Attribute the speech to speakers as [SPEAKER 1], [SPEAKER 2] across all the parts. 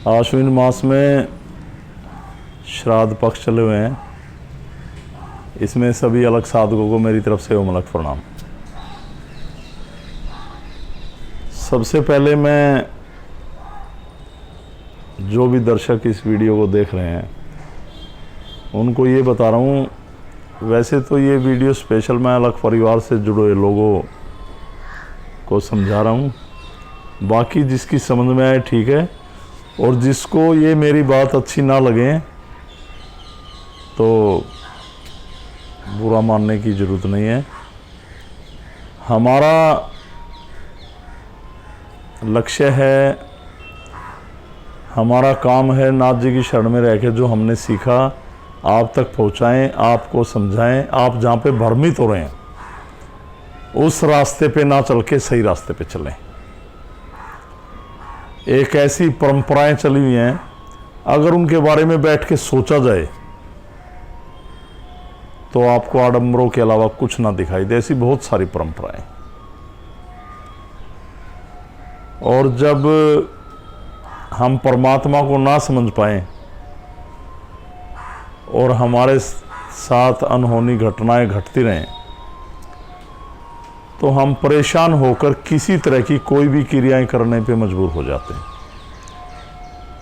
[SPEAKER 1] आश्विन मास में श्राद्ध पक्ष चले हुए हैं। इसमें सभी अलग साधकों को मेरी तरफ से ओमलक प्रणाम। सबसे पहले मैं जो भी दर्शक इस वीडियो को देख रहे हैं उनको ये बता रहा हूँ, वैसे तो ये वीडियो स्पेशल मैं अलग परिवार से जुड़े लोगों को समझा रहा हूँ। बाकी जिसकी समझ में आए ठीक है, और जिसको ये मेरी बात अच्छी ना लगे तो बुरा मानने की ज़रूरत नहीं है। हमारा लक्ष्य है, हमारा काम है नाथ जी की शरण में रह के जो हमने सीखा आप तक पहुंचाएं, आपको समझाएं। आप जहाँ पे भ्रमित हो रहे हैं उस रास्ते पे ना चल के सही रास्ते पे चलें। एक ऐसी परंपराएं चली हुई हैं, अगर उनके बारे में बैठ के सोचा जाए तो आपको आडंबरों के अलावा कुछ ना दिखाई दे। ऐसी बहुत सारी परंपराएं, और जब हम परमात्मा को ना समझ पाए और हमारे साथ अनहोनी घटनाएं घटती रहें तो हम परेशान होकर किसी तरह की कोई भी क्रियाएं करने पे मजबूर हो जाते हैं।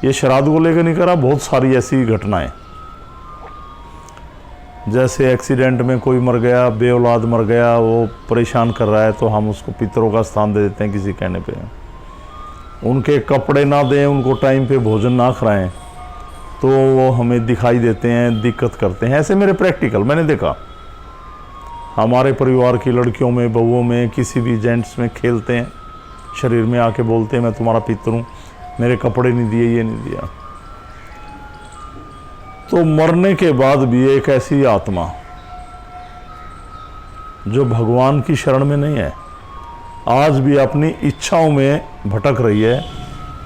[SPEAKER 1] ये श्राद्ध को लेकर नहीं करा, बहुत सारी ऐसी घटनाएं, जैसे एक्सीडेंट में कोई मर गया, बे औलाद मर गया, वो परेशान कर रहा है तो हम उसको पितरों का स्थान दे देते हैं किसी कहने पे। उनके कपड़े ना दें, उनको टाइम पे भोजन ना खिलाएं तो वो हमें दिखाई देते हैं, दिक्कत करते हैं। ऐसे मेरे प्रैक्टिकल मैंने देखा। हमारे परिवार की लड़कियों में, बहुओं में, किसी भी जेंट्स में खेलते हैं, शरीर में आके बोलते हैं मैं तुम्हारा पितर हूँ, मेरे कपड़े नहीं दिए, ये नहीं दिया। तो मरने के बाद भी एक ऐसी आत्मा जो भगवान की शरण में नहीं है, आज भी अपनी इच्छाओं में भटक रही है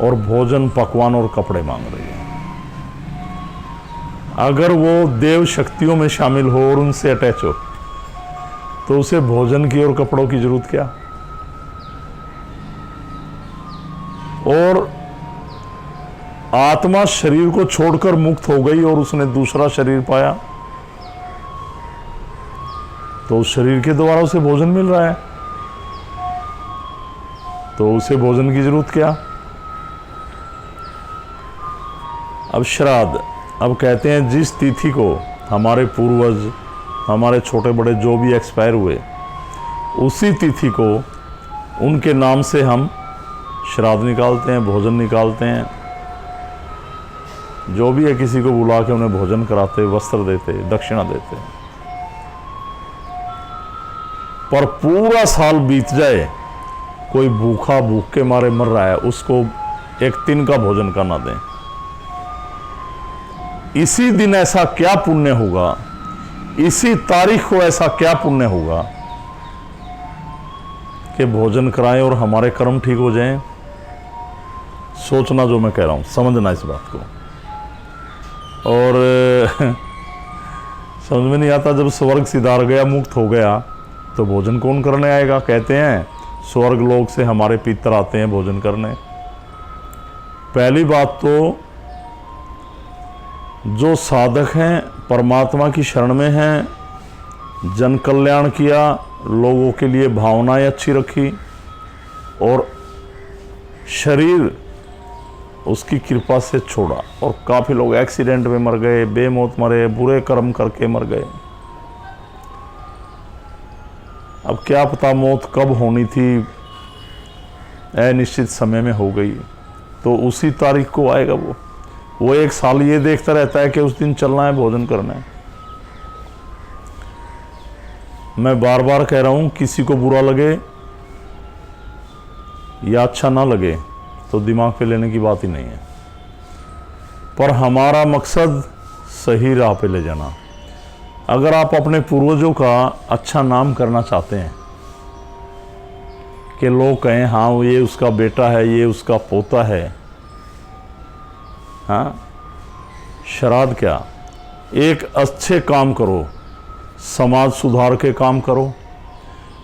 [SPEAKER 1] और भोजन, पकवान और कपड़े मांग रही है। अगर वो देव शक्तियों में शामिल हो और उनसे अटैच हो तो उसे भोजन की और कपड़ों की जरूरत क्या। और आत्मा शरीर को छोड़कर मुक्त हो गई और उसने दूसरा शरीर पाया तो उस शरीर के द्वारा उसे भोजन मिल रहा है, तो उसे भोजन की जरूरत क्या। अब श्राद्ध, अब कहते हैं जिस तिथि को हमारे पूर्वज, हमारे छोटे बड़े जो भी एक्सपायर हुए, उसी तिथि को उनके नाम से हम श्राद्ध निकालते हैं, भोजन निकालते हैं। जो भी है किसी को बुला के उन्हें भोजन कराते, वस्त्र देते, दक्षिणा देते। पर पूरा साल बीत जाए, कोई भूखा भूख के मारे मर रहा है, उसको एक दिन का भोजन का ना दें। इसी दिन ऐसा क्या पुण्य होगा, इसी तारीख को ऐसा क्या पुण्य होगा कि भोजन कराएं और हमारे कर्म ठीक हो जाएं। सोचना जो मैं कह रहा हूं, समझना इस बात को। और समझ में नहीं आता, जब स्वर्ग सिधार गया, मुक्त हो गया, तो भोजन कौन करने आएगा। कहते हैं स्वर्ग लोक से हमारे पितर आते हैं भोजन करने। पहली बात तो जो साधक हैं, परमात्मा की शरण में हैं, जन कल्याण किया, लोगों के लिए भावनाएं अच्छी रखी और शरीर उसकी कृपा से छोड़ा। और काफ़ी लोग एक्सीडेंट में मर गए, बेमौत मरे, बुरे कर्म करके मर गए। अब क्या पता मौत कब होनी थी, अनिश्चित समय में हो गई, तो उसी तारीख को आएगा वो एक साल ये देखता रहता है कि उस दिन चलना है, भोजन करना है। मैं बार बार कह रहा हूं, किसी को बुरा लगे या अच्छा ना लगे तो दिमाग पे लेने की बात ही नहीं है, पर हमारा मकसद सही राह पे ले जाना। अगर आप अपने पूर्वजों का अच्छा नाम करना चाहते हैं कि लोग कहें हाँ ये उसका बेटा है, ये उसका पोता है, हाँ, श्राद्ध क्या, एक अच्छे काम करो, समाज सुधार के काम करो।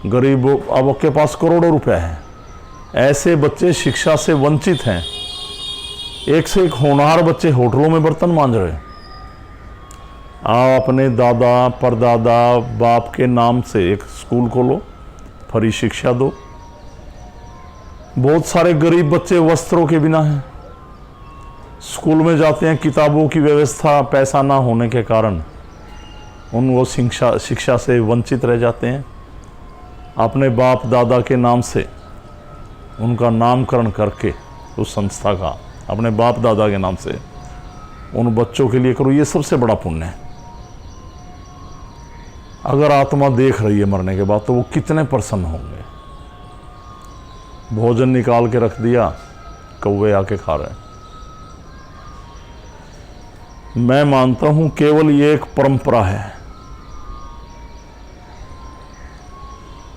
[SPEAKER 1] गरीबों, अब आपके पास करोड़ों रुपए हैं, ऐसे बच्चे शिक्षा से वंचित हैं, एक से एक होनहार बच्चे होटलों में बर्तन मांज रहे। आप अपने दादा परदादा बाप के नाम से एक स्कूल खोलो, फ्री शिक्षा दो। बहुत सारे गरीब बच्चे वस्त्रों के बिना हैं, स्कूल में जाते हैं, किताबों की व्यवस्था पैसा ना होने के कारण वो शिक्षा से वंचित रह जाते हैं। अपने बाप दादा के नाम से उनका नामकरण करके उस संस्था का अपने बाप दादा के नाम से उन बच्चों के लिए करो, ये सबसे बड़ा पुण्य है। अगर आत्मा देख रही है मरने के बाद तो वो कितने प्रसन्न होंगे। भोजन निकाल के रख दिया, कौवे आके खा रहे। मैं मानता हूं केवल ये एक परंपरा है।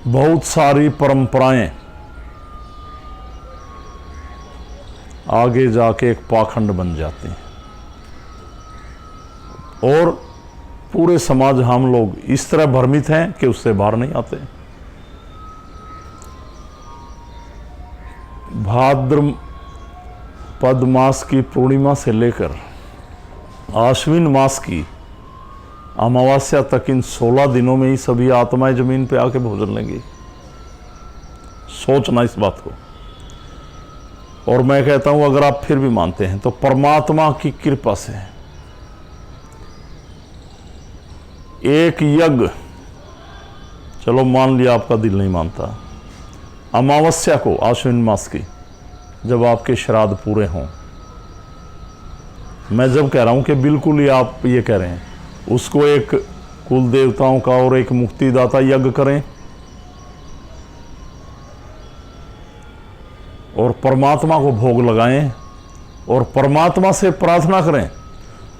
[SPEAKER 1] बहुत सारी परंपराएं आगे जाके एक पाखंड बन जाती हैं और पूरे समाज हम लोग इस तरह भ्रमित हैं कि उससे बाहर नहीं आते। भाद्रपद मास की पूर्णिमा से लेकर आश्विन मास की अमावस्या तक इन 16 दिनों में ही सभी आत्माएं जमीन पे आके भोजन लेंगी। सोचना इस बात को। और मैं कहता हूं अगर आप फिर भी मानते हैं तो परमात्मा की कृपा से एक यज्ञ, चलो मान लिया आपका दिल नहीं मानता, अमावस्या को आश्विन मास की जब आपके श्राद्ध पूरे हों, मैं जब कह रहा हूं कि बिल्कुल ही आप ये कह रहे हैं, उसको एक कुल देवताओं का और एक मुक्तिदाता यज्ञ करें और परमात्मा को भोग लगाएं और परमात्मा से प्रार्थना करें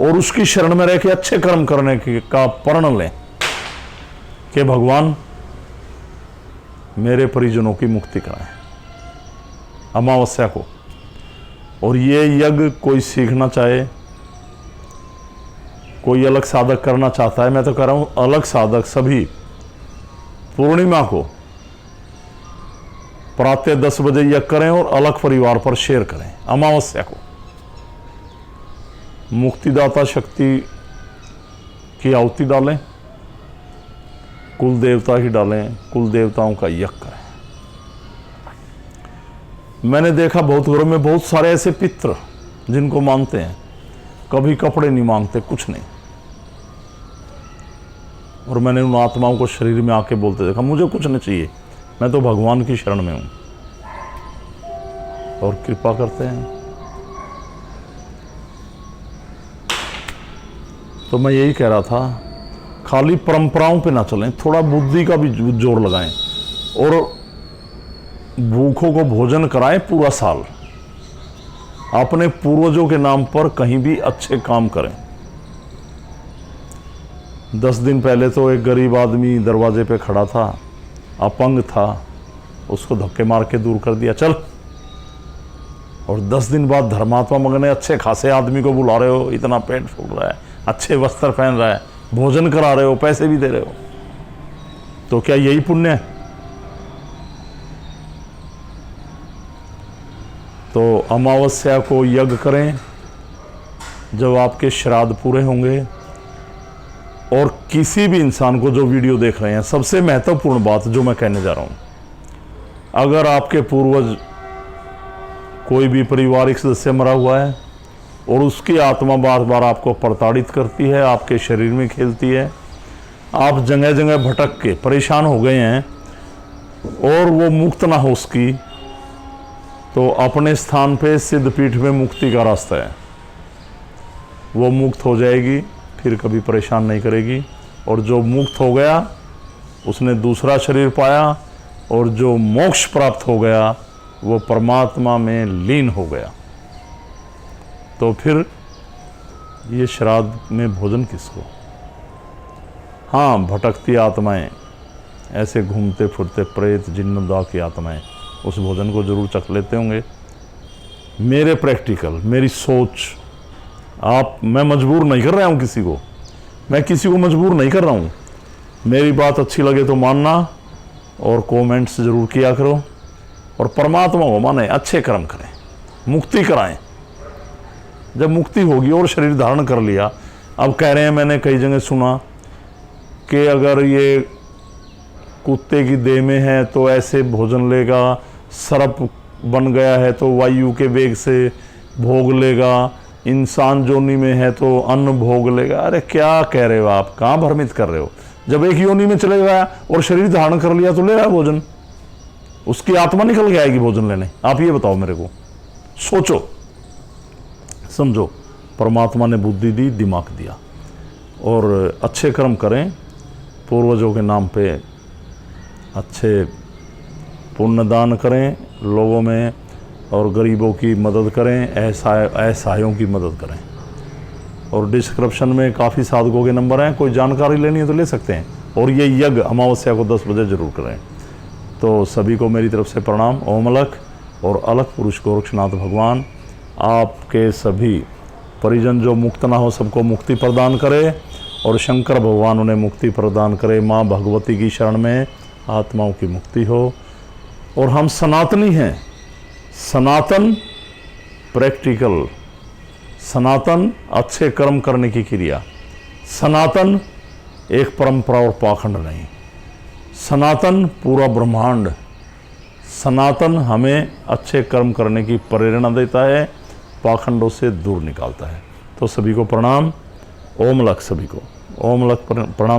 [SPEAKER 1] और उसकी शरण में रह के अच्छे कर्म करने का प्रण लें कि भगवान मेरे परिजनों की मुक्ति कराएं अमावस्या को। और ये यज्ञ कोई सीखना चाहे, कोई अलग साधक करना चाहता है, मैं तो कह रहा हूं अलग साधक सभी पूर्णिमा को प्रातः 10 बजे यज्ञ करें और अलग परिवार पर शेयर करें। अमावस्या को मुक्तिदाता शक्ति की आहुति डालें, कुल देवता की डालें, कुल देवताओं का यज्ञ करें। मैंने देखा बहुत घरों में बहुत सारे ऐसे पितृ जिनको मानते हैं, कभी कपड़े नहीं मांगते, कुछ नहीं। और मैंने उन आत्माओं को शरीर में आके बोलते देखा, मुझे कुछ नहीं चाहिए, मैं तो भगवान की शरण में हूं। और कृपा करते हैं। तो मैं यही कह रहा था, खाली परंपराओं पे ना चलें, थोड़ा बुद्धि का भी जोर लगाएं और भूखों को भोजन कराएं पूरा साल। अपने पूर्वजों के नाम पर कहीं भी अच्छे काम करें। 10 दिन पहले तो एक गरीब आदमी दरवाजे पे खड़ा था, अपंग था, उसको धक्के मार के दूर कर दिया, चल। और 10 दिन बाद धर्मात्मा मगने अच्छे खासे आदमी को बुला रहे हो, इतना पेट फूल रहा है, अच्छे वस्त्र पहन रहा है, भोजन करा रहे हो, पैसे भी दे रहे हो, तो क्या यही पुण्य है? तो अमावस्या को यज्ञ करें जब आपके श्राद्ध पूरे होंगे। और किसी भी इंसान को जो वीडियो देख रहे हैं, सबसे महत्वपूर्ण बात जो मैं कहने जा रहा हूं, अगर आपके पूर्वज कोई भी पारिवारिक सदस्य मरा हुआ है और उसकी आत्मा बार बार आपको प्रताड़ित करती है, आपके शरीर में खेलती है, आप जगह जगह भटक के परेशान हो गए हैं और वो मुक्त ना हो उसकी, तो अपने स्थान पे सिद्धपीठ में मुक्ति का रास्ता है। वो मुक्त हो जाएगी, फिर कभी परेशान नहीं करेगी। और जो मुक्त हो गया उसने दूसरा शरीर पाया, और जो मोक्ष प्राप्त हो गया वो परमात्मा में लीन हो गया। तो फिर ये श्राद्ध में भोजन किसको? हाँ, भटकती आत्माएं, ऐसे घूमते फिरते प्रेत जिन्नदा की आत्माएं उस भोजन को जरूर चख लेते होंगे। मेरे प्रैक्टिकल, मेरी सोच, मैं मजबूर नहीं कर रहा हूँ किसी को, मैं किसी को मजबूर नहीं कर रहा हूँ। मेरी बात अच्छी लगे तो मानना और कमेंट्स जरूर किया करो। और परमात्मा को माने, अच्छे कर्म करें, मुक्ति कराएं, जब मुक्ति होगी और शरीर धारण कर लिया, अब कह रहे हैं, मैंने कई जगह सुना कि अगर ये कुत्ते की देह में है तो ऐसे भोजन लेगा, सर्प बन गया है तो वायु के वेग से भोग लेगा, इंसान जोनी में है तो अन्न भोग लेगा। अरे क्या कह रहे हो आप, कहाँ भ्रमित कर रहे हो? जब एक योनि में चले गया और शरीर धारण कर लिया तो ले रहा है भोजन, उसकी आत्मा निकल के आएगी भोजन लेने। आप ये बताओ मेरे को, सोचो समझो। परमात्मा ने बुद्धि दी, दिमाग दिया, और अच्छे कर्म करें, पूर्वजों के नाम पे अच्छे पुण्य दान करें लोगों में, और गरीबों की मदद करें, असहायों की मदद करें। और डिस्क्रिप्शन में काफ़ी साधकों के नंबर हैं, कोई जानकारी लेनी है तो ले सकते हैं। और ये यज्ञ अमावस्या को 10 बजे जरूर करें। तो सभी को मेरी तरफ से प्रणाम। ओम अलख और अलख पुरुष गोरक्षनाथ भगवान आपके सभी परिजन जो मुक्त ना हो सबको मुक्ति प्रदान करे, और शंकर भगवान उन्हें मुक्ति प्रदान करे। माँ भगवती की शरण में आत्माओं की मुक्ति हो। और हम सनातनी हैं, सनातन प्रैक्टिकल, सनातन अच्छे कर्म करने की क्रिया, सनातन एक परंपरा और पाखंड नहीं, सनातन पूरा ब्रह्मांड, सनातन हमें अच्छे कर्म करने की प्रेरणा देता है, पाखंडों से दूर निकालता है। तो सभी को प्रणाम। ओम लख सभी को, ओम लख प्रणाम।